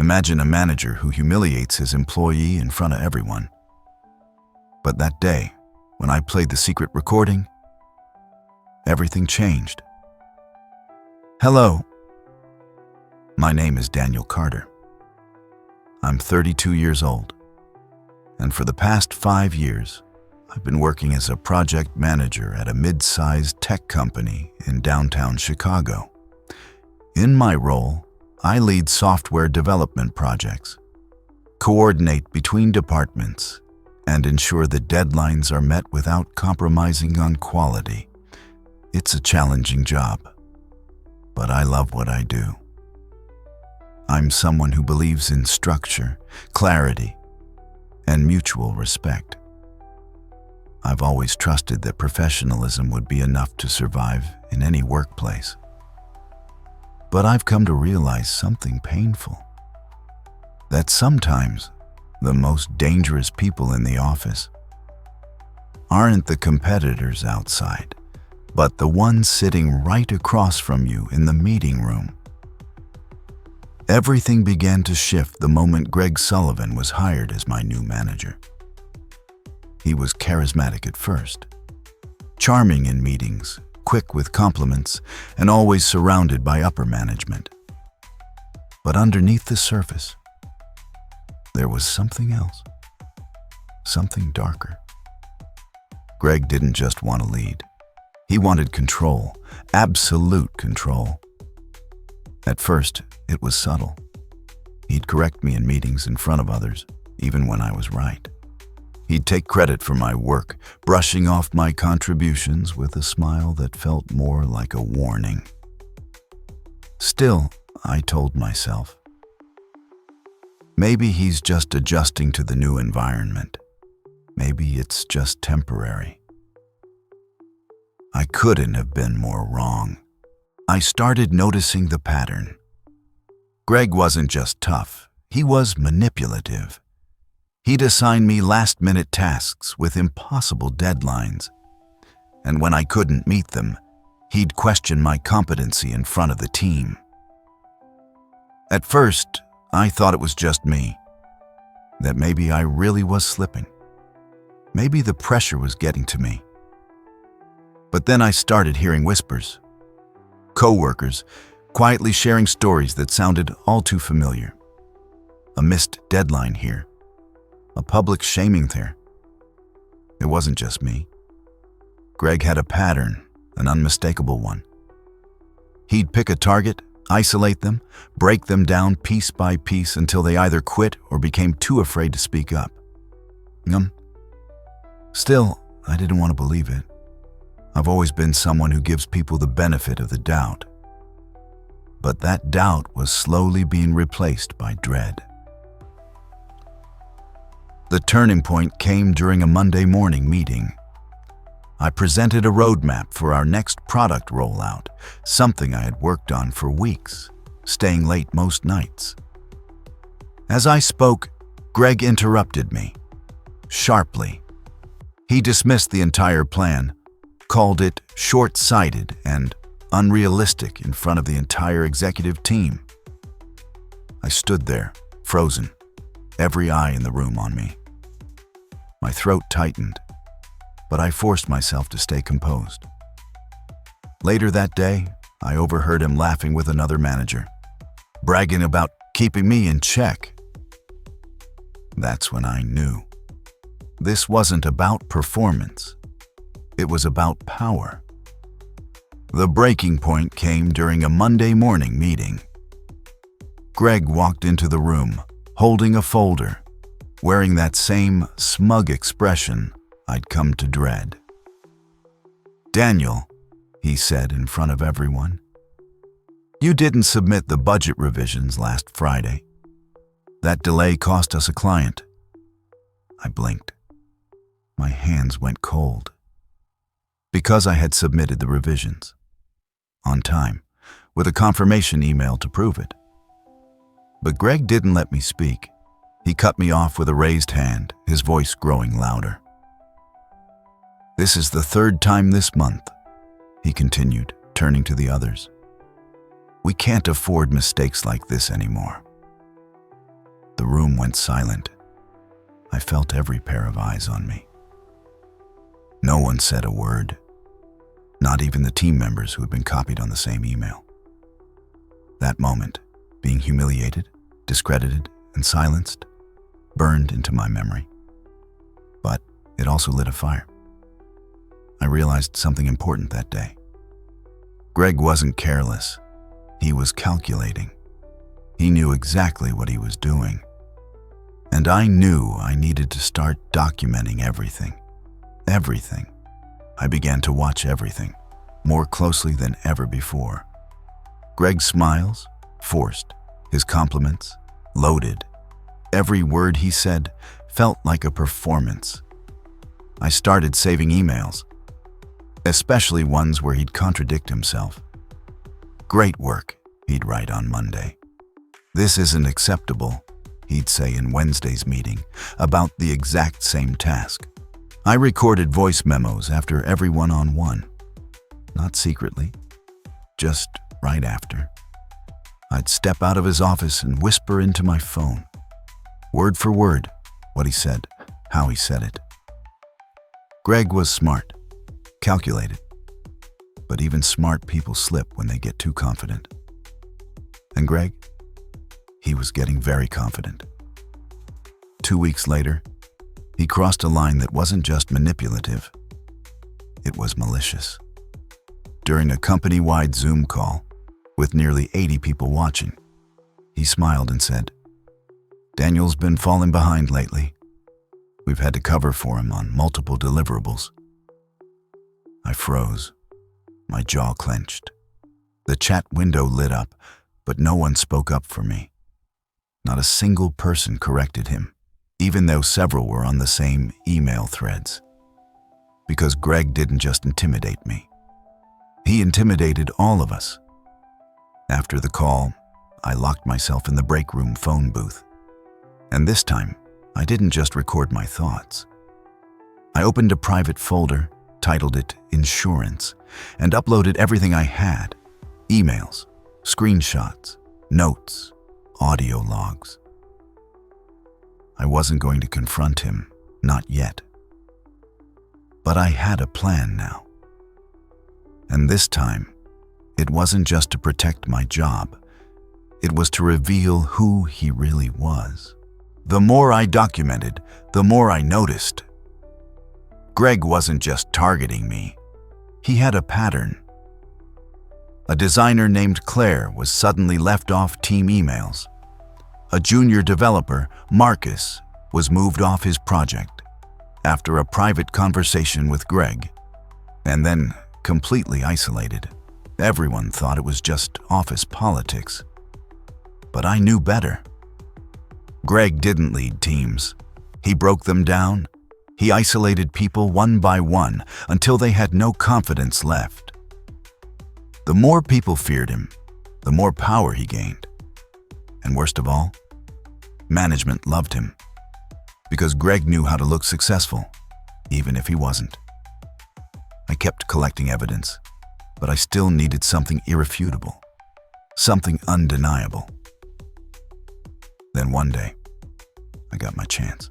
Imagine a manager who humiliates his employee in front of everyone. But that day, when I played the secret recording, everything changed. Hello. My name is Daniel Carter. I'm 32 years old, and for the past 5 years, I've been working as a project manager at a mid-sized tech company in downtown Chicago. In my role, I lead software development projects, coordinate between departments, and ensure that deadlines are met without compromising on quality. It's a challenging job, but I love what I do. I'm someone who believes in structure, clarity, and mutual respect. I've always trusted that professionalism would be enough to survive in any workplace. But I've come to realize something painful. That sometimes the most dangerous people in the office aren't the competitors outside, but the ones sitting right across from you in the meeting room. Everything began to shift the moment Greg Sullivan was hired as my new manager. He was charismatic at first, charming in meetings, quick with compliments, and always surrounded by upper management. But underneath the surface, there was something else, something darker. Greg didn't just want to lead. He wanted control, absolute control. At first, it was subtle. He'd correct me in meetings in front of others, even when I was right. He'd take credit for my work, brushing off my contributions with a smile that felt more like a warning. Still, I told myself, maybe he's just adjusting to the new environment. Maybe it's just temporary. I couldn't have been more wrong. I started noticing the pattern. Greg wasn't just tough, he was manipulative. He'd assign me last-minute tasks with impossible deadlines. And when I couldn't meet them, he'd question my competency in front of the team. At first, I thought it was just me, that maybe I really was slipping. Maybe the pressure was getting to me. But then I started hearing whispers. Co-workers quietly sharing stories that sounded all too familiar. A missed deadline here. A public shaming there. It wasn't just me. Greg had a pattern, an unmistakable one. He'd pick a target, isolate them, break them down piece by piece until they either quit or became too afraid to speak up. Still, I didn't want to believe it. I've always been someone who gives people the benefit of the doubt. But that doubt was slowly being replaced by dread. The turning point came during a Monday morning meeting. I presented a roadmap for our next product rollout, something I had worked on for weeks, staying late most nights. As I spoke, Greg interrupted me, sharply. He dismissed the entire plan, called it short-sighted and unrealistic in front of the entire executive team. I stood there, frozen, every eye in the room on me. My throat tightened, but I forced myself to stay composed. Later that day, I overheard him laughing with another manager, bragging about keeping me in check. That's when I knew. This wasn't about performance. It was about power. The breaking point came during a Monday morning meeting. Greg walked into the room, holding a folder, wearing that same smug expression I'd come to dread. "Daniel," he said in front of everyone, "you didn't submit the budget revisions last Friday. That delay cost us a client." I blinked. My hands went cold. Because I had submitted the revisions. On time, with a confirmation email to prove it. But Greg didn't let me speak. He cut me off with a raised hand, his voice growing louder. "This is the 3rd time this month," he continued, turning to the others. "We can't afford mistakes like this anymore. went silent, I felt every pair of eyes on me. No one said a word, not even the team members who had been copied on the same email. That moment, being humiliated, discredited, and silenced, burned into my memory. But it also lit a fire. I realized something important that day. Greg wasn't careless. He was calculating. He knew exactly what he was doing. And I knew I needed to start documenting everything. Everything. I began to watch everything, more closely than ever before. Greg's smiles, forced. His compliments, loaded. Every word he said felt like a performance. I started saving emails, especially ones where he'd contradict himself. "Great work," he'd write on Monday. "This isn't acceptable," he'd say in Wednesday's meeting about the exact same task. I recorded voice memos after every one-on-one. Not secretly, just right after. I'd step out of his office and whisper into my phone, word for word, what he said, how he said it. Greg was smart, calculated, but even smart people slip when they get too confident. And Greg, he was getting very confident. 2 weeks later, he crossed a line that wasn't just manipulative, it was malicious. During a company-wide Zoom call, with nearly 80 people watching, he smiled and said, "Daniel's been falling behind lately. We've had to cover for him on multiple deliverables." I froze. My jaw clenched. The chat window lit up, but no one spoke up for me. Not a single person corrected him, even though several were on the same email threads. Because Greg didn't just intimidate me. He intimidated all of us. After the call, I locked myself in the break room phone booth. And this time, I didn't just record my thoughts. I opened a private folder, titled it Insurance, and uploaded everything I had: emails, screenshots, notes, audio logs. I wasn't going to confront him, not yet. But I had a plan now. And this time, it wasn't just to protect my job. It was to reveal who he really was. The more I documented, the more I noticed. Greg wasn't just targeting me. He had a pattern. A designer named Claire was suddenly left off team emails. A junior developer, Marcus, was moved off his project after a private conversation with Greg, and then completely isolated. Everyone thought it was just office politics. But I knew better. Greg didn't lead teams. He broke them down. He isolated people one by one until they had no confidence left. The more people feared him, the more power he gained. And worst of all, management loved him. Because Greg knew how to look successful, even if he wasn't. I kept collecting evidence, but I still needed something irrefutable, something undeniable. Then one day, I got my chance.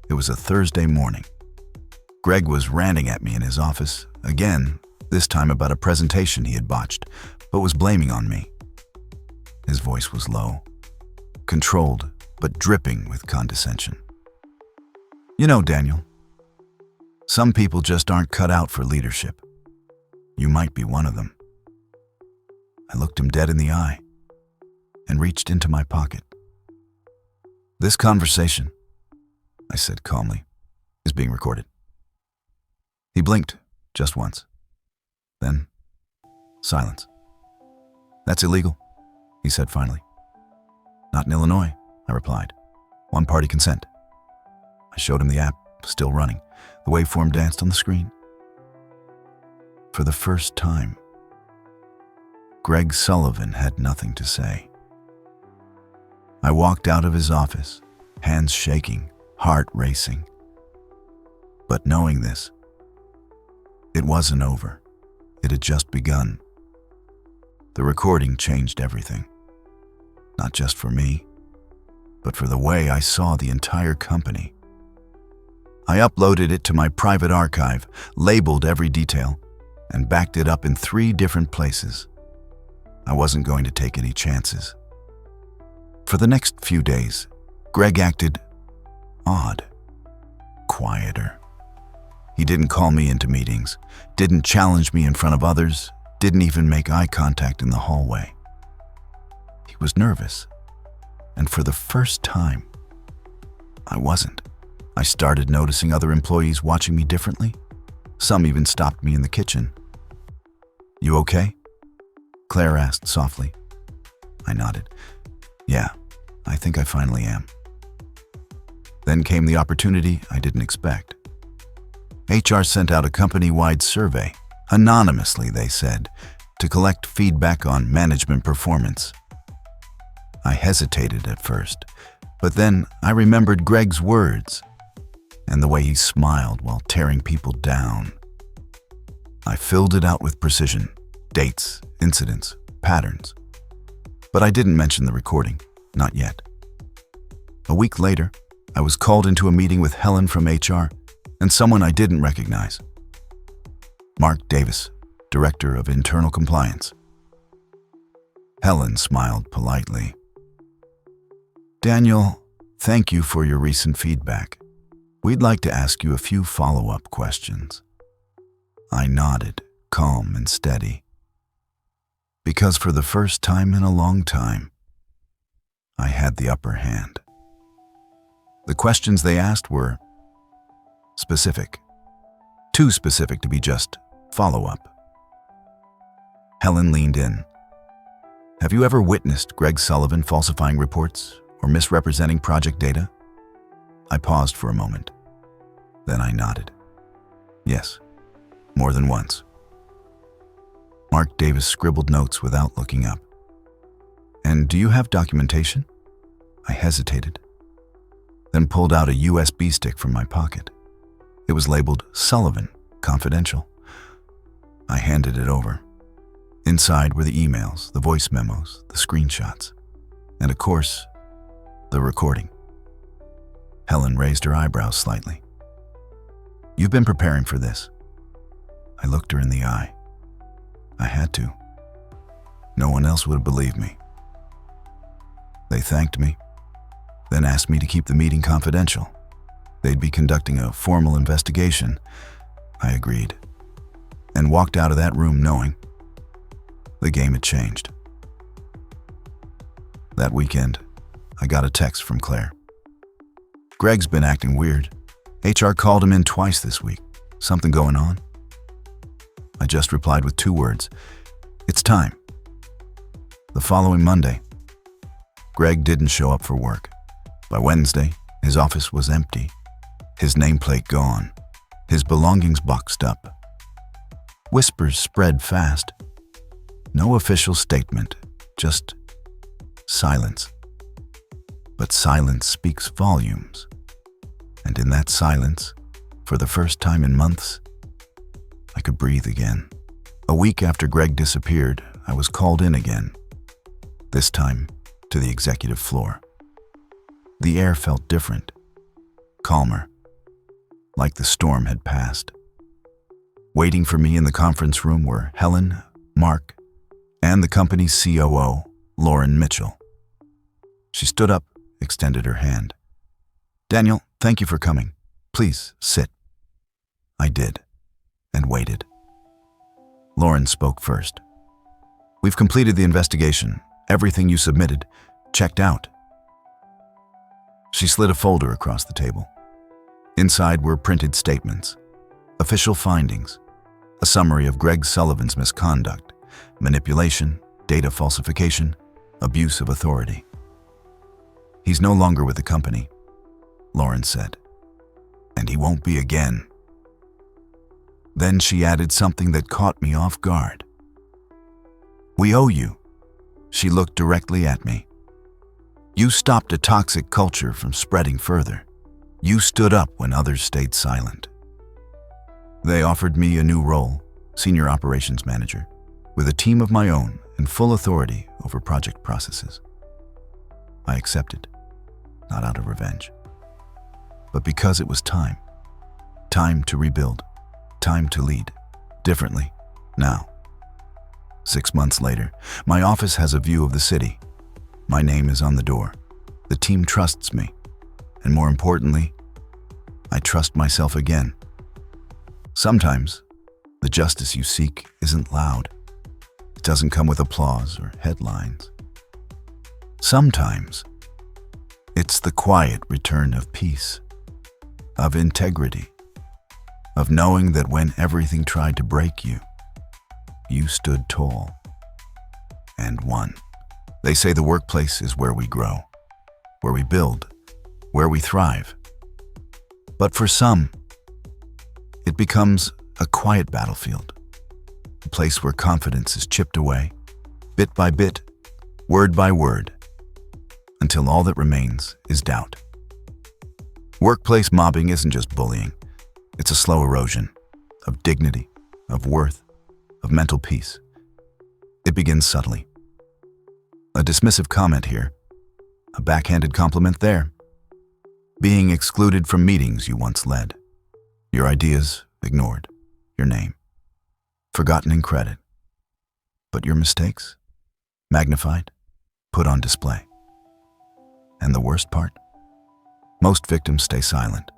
It was a Thursday morning. Greg was ranting at me in his office, again, this time about a presentation he had botched, but was blaming on me. His voice was low, controlled, but dripping with condescension. "You know, Daniel, some people just aren't cut out for leadership. You might be one of them." I looked him dead in the eye and reached into my pocket. "This conversation," I said calmly, "is being recorded." He blinked just once. Then, silence. "That's illegal," he said finally. "Not in Illinois," I replied. "One-party consent." I showed him the app, still running. The waveform danced on the screen. For the first time, Greg Sullivan had nothing to say. I walked out of his office, hands shaking, heart racing. But knowing this, it wasn't over. It had just begun. The recording changed everything. Not just for me, but but for the way I saw the entire company. I uploaded it to my private archive, labeled every detail, and backed it up in 3 different places. I wasn't going to take any chances. For the next few days, Greg acted odd, quieter. He didn't call me into meetings, didn't challenge me in front of others, didn't even make eye contact in the hallway. He was nervous, and for the first time, I wasn't. I started noticing other employees watching me differently. Some even stopped me in the kitchen. "You okay?" Claire asked softly. I nodded. "Yeah, I think I finally am." Then came the opportunity I didn't expect. HR sent out a company-wide survey, anonymously, they said, to collect feedback on management performance. I hesitated at first, but then I remembered Greg's words and the way he smiled while tearing people down. I filled it out with precision, dates, incidents, patterns. But I didn't mention the recording, not yet. A week later, I was called into a meeting with Helen from HR and someone I didn't recognize. Mark Davis, Director of Internal Compliance. Helen smiled politely. "Daniel, thank you for your recent feedback. We'd like to ask you a few follow-up questions." I nodded, calm and steady. Because for the first time in a long time, I had the upper hand. The questions they asked were specific. Too specific to be just follow-up. Helen leaned in. "Have you ever witnessed Greg Sullivan falsifying reports or misrepresenting project data?" I paused for a moment. Then I nodded. "Yes, more than once." Mark Davis scribbled notes without looking up. "And do you have documentation?" I hesitated, then pulled out a USB stick from my pocket. It was labeled Sullivan, Confidential. I handed it over. Inside were the emails, the voice memos, the screenshots, and of course, the recording. Helen raised her eyebrows slightly. "You've been preparing for this." I looked her in the eye. I had to. No one else would have believed me. They thanked me, then asked me to keep the meeting confidential. They'd be conducting a formal investigation. I agreed, and walked out of that room knowing the game had changed. That weekend, I got a text from Claire. "Greg's been acting weird. HR called him in twice this week. Something going on?" I just replied with 2 words. "It's time." The following Monday, Greg didn't show up for work. By Wednesday, his office was empty, his nameplate gone, his belongings boxed up. Whispers spread fast. No official statement, just silence. But silence speaks volumes. And in that silence, for the first time in months, I could breathe again. A week after Greg disappeared, I was called in again, this time to the executive floor. The air felt different, calmer, like the storm had passed. Waiting for me in the conference room were Helen, Mark, and the company's COO, Lauren Mitchell. She stood up, extended her hand. "Daniel, thank you for coming. Please, sit." I did, and waited. Lauren spoke first. "We've completed the investigation. Everything you submitted, checked out." She slid a folder across the table. Inside were printed statements, official findings, a summary of Greg Sullivan's misconduct, manipulation, data falsification, abuse of authority. "He's no longer with the company," Lauren said, "and he won't be again." Then she added something that caught me off guard. "We owe you." She looked directly at me. "You stopped a toxic culture from spreading further. You stood up when others stayed silent." They offered me a new role, Senior Operations Manager, with a team of my own and full authority over project processes. I accepted. not out of revenge, but because it was time. Time to rebuild, time to lead differently now. 6 months later, my office has a view of the city. My name is on the door. The team trusts me. And more importantly, I trust myself again. Sometimes, the justice you seek isn't loud. It doesn't come with applause or headlines. Sometimes, it's the quiet return of peace, of integrity, of knowing that when everything tried to break you, you stood tall and won. They say the workplace is where we grow, where we build, where we thrive. But for some, it becomes a quiet battlefield, a place where confidence is chipped away, bit by bit, word by word, until all that remains is doubt. Workplace mobbing isn't just bullying. It's a slow erosion of dignity, of worth, of mental peace. It begins subtly. A dismissive comment here, a backhanded compliment there. Being excluded from meetings you once led. Your ideas ignored. Your name forgotten in credit. But your mistakes magnified, put on display. And the worst part? Most victims stay silent,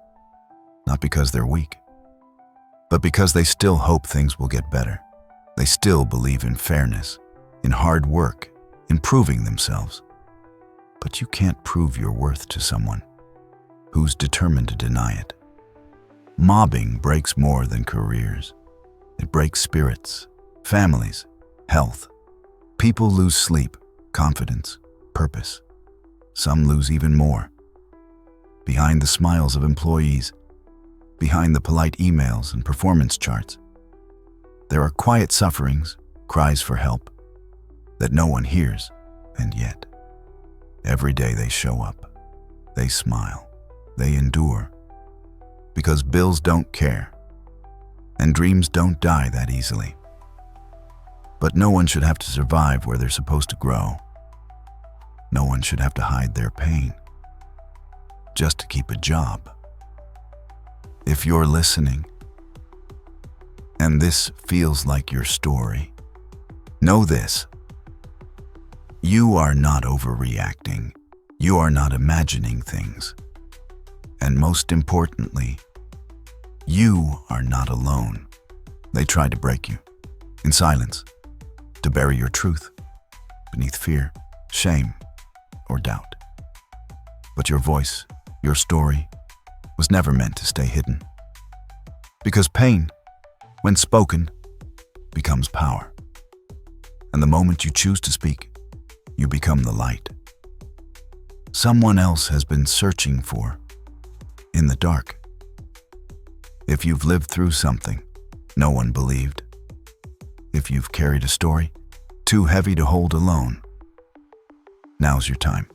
not because they're weak, but because they still hope things will get better. They still believe in fairness, in hard work, in proving themselves. But you can't prove your worth to someone who's determined to deny it. Mobbing breaks more than careers. It breaks spirits, families, health. People lose sleep, confidence, purpose. Some lose even more. Behind the smiles of employees, behind the polite emails and performance charts, there are quiet sufferings, cries for help, that no one hears, and yet, every day they show up, they smile, they endure, because bills don't care, and dreams don't die that easily. But no one should have to survive where they're supposed to grow. No one should have to hide their pain just to keep a job. If you're listening, and this feels like your story, know this. You are not overreacting. You are not imagining things. And most importantly, you are not alone. They tried to break you, in silence, to bury your truth, beneath fear, shame, or doubt. But your voice, your story, was never meant to stay hidden. Because pain, when spoken, becomes power. And the moment you choose to speak, you become the light someone else has been searching for in the dark. If you've lived through something no one believed, if you've carried a story too heavy to hold alone, now's your time.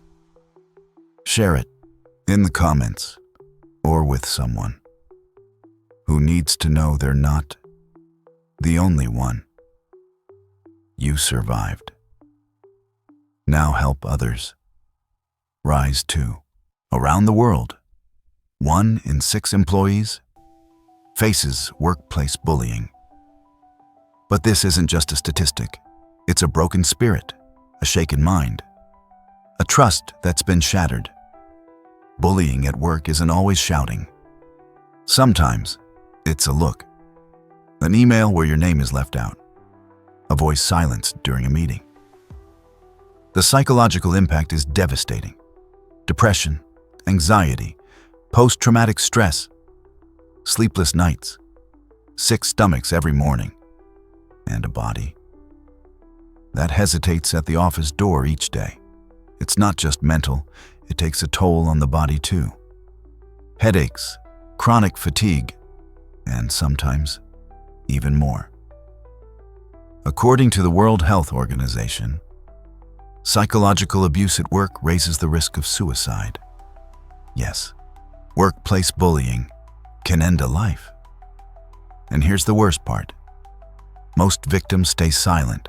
Share it in the comments or with someone who needs to know they're not the only one. You survived. Now help others rise too. Around the world, 1 in 6 employees faces workplace bullying. But this isn't just a statistic. It's a broken spirit, a shaken mind, a trust that's been shattered. Bullying at work isn't always shouting. Sometimes it's a look, an email where your name is left out, a voice silenced during a meeting. The psychological impact is devastating. Depression, anxiety, post-traumatic stress, sleepless nights, sick stomachs every morning, and a body that hesitates at the office door each day. It's not just mental, it takes a toll on the body too. Headaches, chronic fatigue, and sometimes even more. According to the World Health Organization, psychological abuse at work raises the risk of suicide. Yes, workplace bullying can end a life. And here's the worst part. Most victims stay silent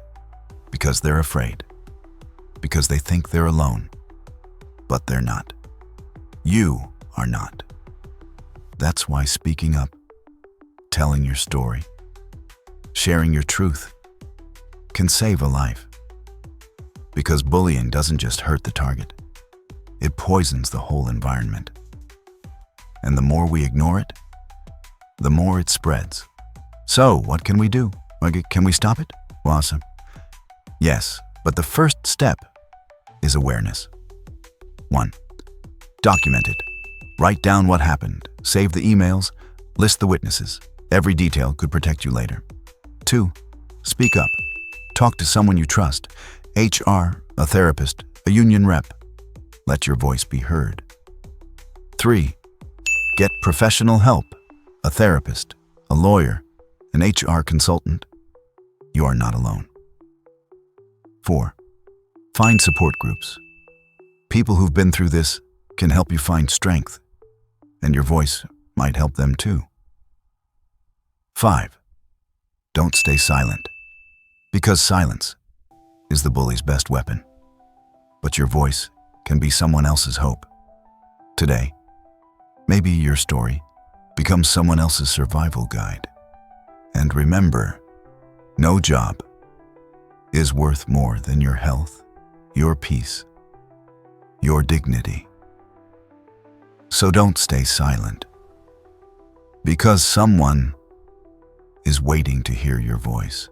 because they're afraid, because they think they're alone, but they're not. You are not. That's why speaking up, telling your story, sharing your truth can save a life. Because bullying doesn't just hurt the target, it poisons the whole environment. And the more we ignore it, the more it spreads. So, what can we do? Can we stop it? Awesome. Yes, but the first step is awareness. 1. Document it. Write down what happened. Save the emails. List the witnesses. Every detail could protect you later. 2. Speak up. Talk to someone you trust. HR, a therapist, a union rep. Let your voice be heard. 3. Get professional help. A therapist, a lawyer, an HR consultant. You are not alone. 4. Find support groups. People who've been through this can help you find strength, and your voice might help them too. 5. Don't stay silent, because silence is the bully's best weapon. But your voice can be someone else's hope. Today, maybe your story becomes someone else's survival guide. And remember, no job is worth more than your health, your peace, your dignity. So don't stay silent, because someone is waiting to hear your voice.